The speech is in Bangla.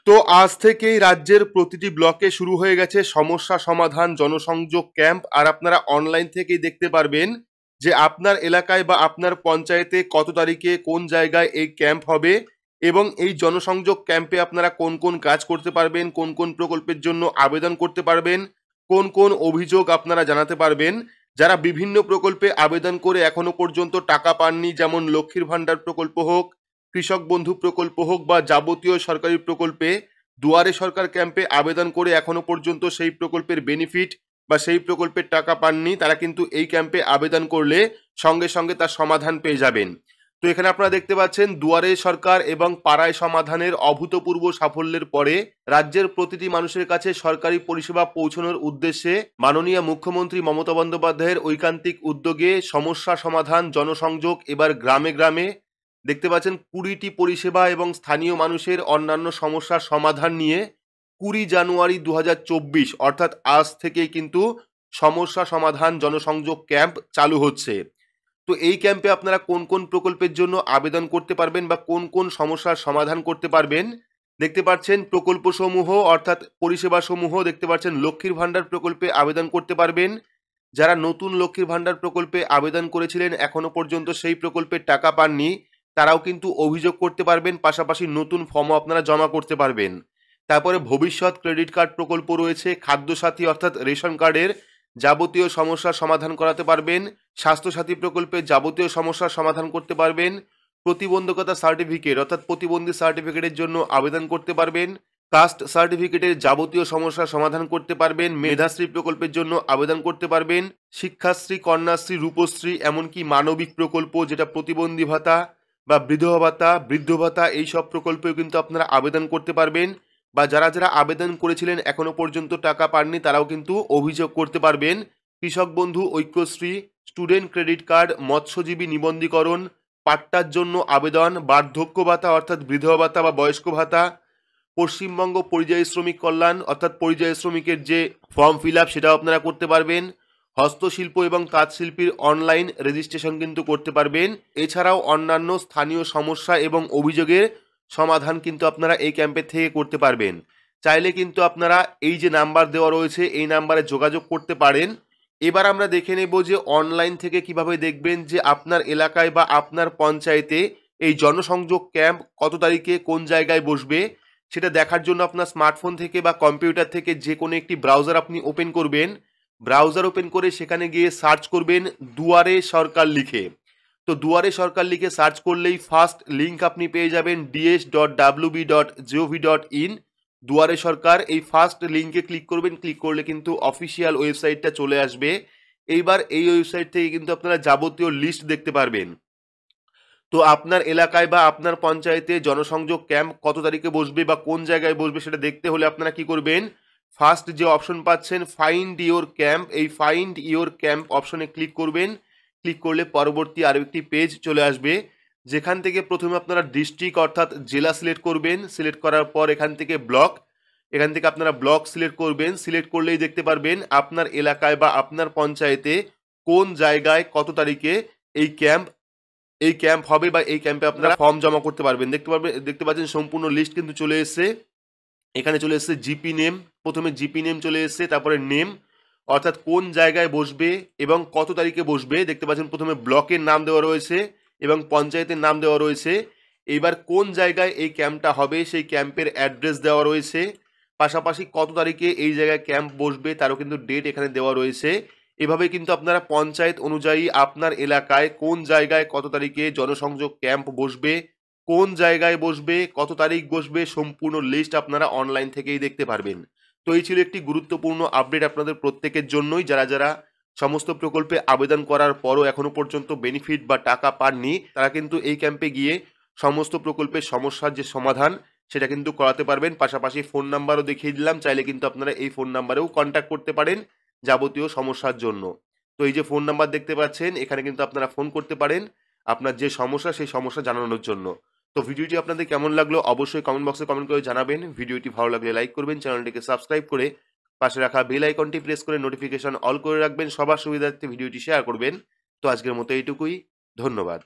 তো আজ থেকেই রাজ্যের প্রতিটি ব্লকে শুরু হয়ে গেছে সমস্যা সমাধান জনসংযোগ ক্যাম্প। আর আপনারা অনলাইন থেকেই দেখতে পারবেন যে আপনার এলাকায় বা আপনার পঞ্চায়েতে কত তারিখে কোন জায়গায় এই ক্যাম্প হবে এবং এই জনসংযোগ ক্যাম্পে আপনারা কোন কোন কাজ করতে পারবেন, কোন কোন প্রকল্পের জন্য আবেদন করতে পারবেন, কোন কোন অভিযোগ আপনারা জানাতে পারবেন। যারা বিভিন্ন প্রকল্পে আবেদন করে এখনো পর্যন্ত টাকা পাননি, যেমন লক্ষ্মীর ভাণ্ডার প্রকল্প হোক, কৃষক বন্ধু প্রকল্প হোক বা যাবতীয় সরকারি প্রকল্পে, দুয়ারে সরকার ক্যাম্পে আবেদন করে এখনো পর্যন্ত সেই প্রকল্পের বেনিফিট বা সেই প্রকল্পের টাকা পাননি, তারা কিন্তু এই ক্যাম্পে আবেদন করলে সঙ্গে সঙ্গে তার সমাধান পেয়ে যাবেন। তো এখানে আপনারা দেখতে পাচ্ছেন দুয়ারে সরকার এবং পাড়ায় সমাধানের অভূতপূর্ব সাফল্যের পরে রাজ্যের প্রতিটি মানুষের কাছে সরকারি পরিষেবা পৌঁছানোর উদ্দেশ্যে মাননীয় মুখ্যমন্ত্রী মমতা বন্দ্যোপাধ্যায়ের ঐকান্তিক উদ্যোগে সমস্যা সমাধান জনসংযোগ এবার গ্রামে গ্রামে। দেখতে পাচ্ছেন 20টি পরিষেবা এবং স্থানীয় মানুষের অন্যান্য সমস্যার সমাধান নিয়ে 20 জানুয়ারি 2024 অর্থাৎ আজ থেকেই কিন্তু সমস্যা সমাধান জনসংযোগ ক্যাম্প চালু হচ্ছে। তো এই ক্যাম্পে আপনারা কোন কোন প্রকল্পের জন্য আবেদন করতে পারবেন বা কোন কোন সমস্যার সমাধান করতে পারবেন দেখতে পাচ্ছেন। প্রকল্পসমূহ অর্থাৎ পরিষেবাসমূহ দেখতে পাচ্ছেন। লক্ষ্মীর ভাণ্ডার প্রকল্পে আবেদন করতে পারবেন। যারা নতুন লক্ষ্মীর ভাণ্ডার প্রকল্পে আবেদন করেছিলেন এখনো পর্যন্ত সেই প্রকল্পের টাকা পাননি, তারাও কিন্তু অভিযোগ করতে পারবেন, পাশাপাশি নতুন ফর্মও আপনারা জমা করতে পারবেন। তারপরে ভবিষ্যৎ ক্রেডিট কার্ড প্রকল্প রয়েছে, খাদ্যসাথী অর্থাৎ রেশন কার্ডের যাবতীয় সমস্যার সমাধান করাতে পারবেন, স্বাস্থ্যসাথী প্রকল্পে যাবতীয় সমস্যার সমাধান করতে পারবেন, প্রতিবন্ধকতা সার্টিফিকেট অর্থাৎ প্রতিবন্ধী সার্টিফিকেটের জন্য আবেদন করতে পারবেন, কাস্ট সার্টিফিকেটের যাবতীয় সমস্যার সমাধান করতে পারবেন, মেধাশ্রী প্রকল্পের জন্য আবেদন করতে পারবেন, শিক্ষাশ্রী, কন্যাশ্রী, রূপশ্রী, এমনকি মানবিক প্রকল্প যেটা প্রতিবন্ধী ভাতা বা বিধবা ভাতা, বৃদ্ধ ভাতা, এই সব প্রকল্পেও কিন্তু আপনারা আবেদন করতে পারবেন। বা যারা যারা আবেদন করেছিলেন এখনো পর্যন্ত টাকা পাননি তারাও কিন্তু অভিযোগ করতে পারবেন। কৃষক বন্ধু, ঐক্যশ্রী, স্টুডেন্ট ক্রেডিট কার্ড, মৎস্যজীবী নিবন্ধীকরণ, পাট্টার জন্য আবেদন, বার্ধক্য ভাতা অর্থাৎ বিধবা ভাতা বা বয়স্ক ভাতা, পশ্চিমবঙ্গ পরিযায়ী শ্রমিক কল্যাণ অর্থাৎ পরিযায়ী শ্রমিকের যে ফর্ম ফিল আপ সেটাও আপনারা করতে পারবেন। হস্তশিল্প এবং তাঁতশিল্পীর অনলাইন রেজিস্ট্রেশন কিন্তু করতে পারবেন। এছাড়াও অন্যান্য স্থানীয় সমস্যা এবং অভিযোগের সমাধান কিন্তু আপনারা এই ক্যাম্পের থেকে করতে পারবেন। চাইলে কিন্তু আপনারা এই যে নাম্বার দেওয়া রয়েছে এই নাম্বারে যোগাযোগ করতে পারেন। এবার আমরা দেখে নেব যে অনলাইন থেকে কিভাবে দেখবেন যে আপনার এলাকায় বা আপনার পঞ্চায়েতে এই জনসংযোগ ক্যাম্প কত তারিখে কোন জায়গায় বসবে। সেটা দেখার জন্য আপনার স্মার্টফোন থেকে বা কম্পিউটার থেকে যে কোনো একটি ব্রাউজার আপনি ওপেন করবেন। ব্রাউজার ওপেন করে সেখানে গিয়ে সার্চ করবেন দুয়ারে সরকার লিখে। তো দুয়ারে সরকার লিখে সার্চ করলেই ফার্স্ট লিঙ্ক আপনি পেয়ে যাবেন ds.wb.gov.in। দুয়ারে সরকার, এই ফার্স্ট লিঙ্কে ক্লিক করবেন। ক্লিক করলে কিন্তু অফিসিয়াল ওয়েবসাইটটা চলে আসবে। এইবার এই ওয়েবসাইট থেকে কিন্তু আপনারা যাবতীয় লিস্ট দেখতে পারবেন। তো আপনার এলাকায় বা আপনার পঞ্চায়েতে জনসংযোগ ক্যাম্প কত তারিখে বসবে বা কোন জায়গায় বসবে সেটা দেখতে হলে আপনারা কি করবেন, ফার্স্ট যে অপশন পাচ্ছেন ফাইন্ড ইওর ক্যাম্প, এই ফাইন্ড ইওর ক্যাম্প অপশনে ক্লিক করবেন। ক্লিক করলে পরবর্তী আরও একটি পেজ চলে আসবে, যেখান থেকে প্রথমে আপনারা ডিস্ট্রিক্ট অর্থাৎ জেলা সিলেক্ট করবেন। সিলেক্ট করার পর এখান থেকে ব্লক, এখান থেকে আপনারা ব্লক সিলেক্ট করবেন। সিলেক্ট করলেই দেখতে পারবেন আপনার এলাকায় বা আপনার পঞ্চায়েতে কোন জায়গায় কত তারিখে এই ক্যাম্প হবে বা এই ক্যাম্পে আপনারা ফর্ম জমা করতে পারবেন। দেখতে পাচ্ছেন সম্পূর্ণ লিস্ট কিন্তু চলে এসেছে। এখানে চলে এসেছে জিপি নেম, প্রথমে জিপি নেম চলে এসেছে, তারপরে নেম অর্থাৎ কোন জায়গায় বসবে এবং কত তারিখে বসবে। দেখতে পাচ্ছেন প্রথমে ব্লকের নাম দেওয়া রয়েছে এবং পঞ্চায়েতের নাম দেওয়া রয়েছে। এবার কোন জায়গায় এই ক্যাম্পটা হবে সেই ক্যাম্পের অ্যাড্রেস দেওয়া রয়েছে, পাশাপাশি কত তারিখে এই জায়গায় ক্যাম্প বসবে তারও কিন্তু ডেট এখানে দেওয়া রয়েছে। এভাবে কিন্তু আপনারা পঞ্চায়েত অনুযায়ী আপনার এলাকায় কোন জায়গায় কত তারিখে জনসংযোগ ক্যাম্প বসবে, কোন জায়গায় বসবে, কত তারিখ বসবে, সম্পূর্ণ লিস্ট আপনারা অনলাইন থেকেই দেখতে পারবেন। তো এই ছিল একটি গুরুত্বপূর্ণ আপডেট আপনাদের প্রত্যেকের জন্যই, যারা যারা সমস্ত প্রকল্পে আবেদন করার পরও এখনো পর্যন্ত বেনিফিট বা টাকা পাননি তারা কিন্তু এই ক্যাম্পে গিয়ে সমস্ত প্রকল্পের সমস্যার যে সমাধান সেটা কিন্তু করাতে পারবেন। পাশাপাশি ফোন নাম্বারও দেখিয়ে দিলাম, চাইলে কিন্তু আপনারা এই ফোন নাম্বারেও কন্ট্যাক্ট করতে পারেন যাবতীয় সমস্যার জন্য। তো এই যে ফোন নাম্বার দেখতে পাচ্ছেন এখানে কিন্তু আপনারা ফোন করতে পারেন আপনার যে সমস্যা সেই সমস্যা জানানোর জন্য। তো ভিডিওটি আপনাদের কেমন লাগলো অবশ্যই কমেন্ট বক্সে কমেন্ট করে জানাবেন। ভিডিওটি ভালো লাগলে লাইক করবেন, চ্যানেলটিকে সাবস্ক্রাইব করে পাশে রাখা বেল আইকনটি প্রেস করে নোটিফিকেশন অল করে রাখবেন। সবার সুবিধার্থে ভিডিওটি শেয়ার করবেন। তো আজকের মতো এইটুকুই, ধন্যবাদ।